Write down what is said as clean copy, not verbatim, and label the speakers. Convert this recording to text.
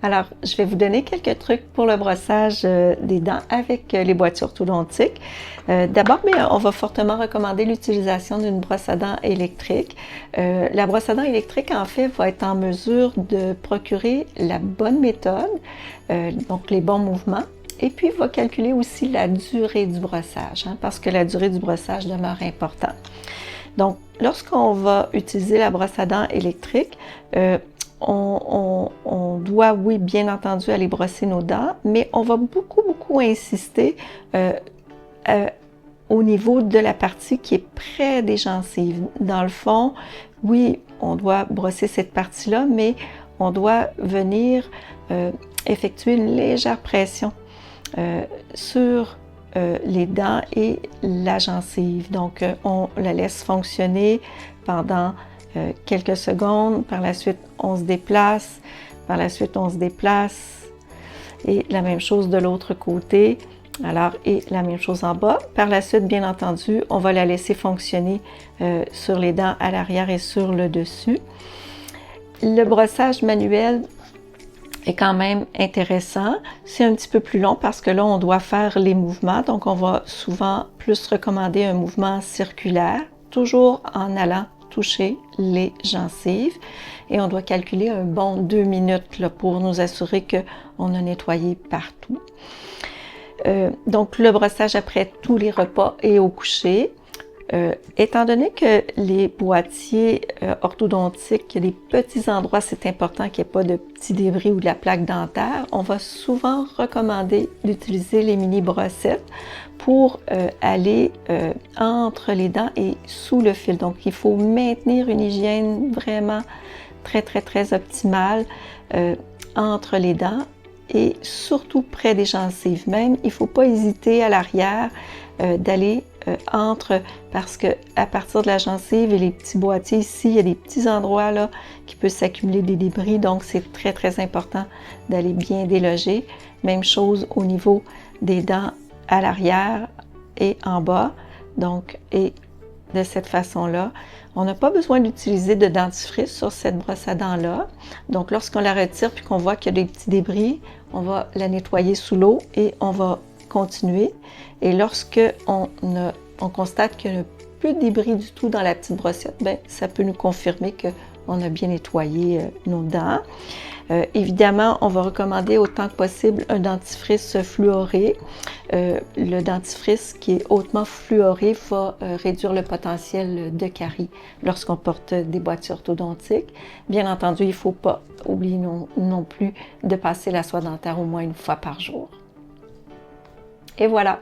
Speaker 1: Alors, je vais vous donner quelques trucs pour le brossage des dents avec les boîtiers orthodontiques. D'abord, on va fortement recommander l'utilisation d'une brosse à dents électrique. La brosse à dents électrique, en fait, va être en mesure de procurer la bonne méthode, donc les bons mouvements, et puis va calculer aussi la durée du brossage, parce que la durée du brossage demeure importante. Donc, lorsqu'on va utiliser la brosse à dents électrique, on doit, oui, bien entendu, aller brosser nos dents, mais on va beaucoup insister au niveau de la partie qui est près des gencives. Dans le fond, oui, on doit brosser cette partie-là, mais on doit venir effectuer une légère pression sur les dents et la gencive. Donc, on la laisse fonctionner pendant quelques secondes. Par la suite, on se déplace. Par la suite, on se déplace. Et la même chose de l'autre côté. Alors, et la même chose en bas. Par la suite, bien entendu, on va la laisser fonctionner sur les dents à l'arrière et sur le dessus. Le brossage manuel est quand même intéressant. C'est un petit peu plus long parce que là, on doit faire les mouvements. Donc, on va souvent plus recommander un mouvement circulaire, toujours en allant toucher les gencives. Et on doit calculer un bon 2 minutes là, pour nous assurer qu'on a nettoyé partout. Donc, le brossage après tous les repas et au coucher. Étant donné que les boîtiers orthodontiques, il y a des petits endroits, c'est important qu'il n'y ait pas de petits débris ou de la plaque dentaire, on va souvent recommander d'utiliser les mini brossettes pour aller entre les dents et sous le fil. Donc, il faut maintenir une hygiène vraiment très optimale entre les dents et surtout près des gencives. Même, il ne faut pas hésiter à l'arrière d'aller entre, parce que à partir de la gencive et les petits boîtiers ici, il y a des petits endroits là qui peuvent s'accumuler des débris, donc c'est très important d'aller bien déloger. Même chose au niveau des dents à l'arrière et en bas. Donc, et de cette façon-là, on n'a pas besoin d'utiliser de dentifrice sur cette brosse à dents-là. Donc, lorsqu'on la retire puis qu'on voit qu'il y a des petits débris, on va la nettoyer sous l'eau et on va continuer. Et lorsque on constate qu'il n'y a plus de débris du tout dans la petite brossette, bien, ça peut nous confirmer qu'on a bien nettoyé nos dents. Évidemment, on va recommander autant que possible un dentifrice fluoré. Le dentifrice qui est hautement fluoré va réduire le potentiel de caries lorsqu'on porte des boîtiers orthodontiques. Bien entendu, il ne faut pas oublier non plus de passer la soie dentaire au moins une fois par jour. Et voilà!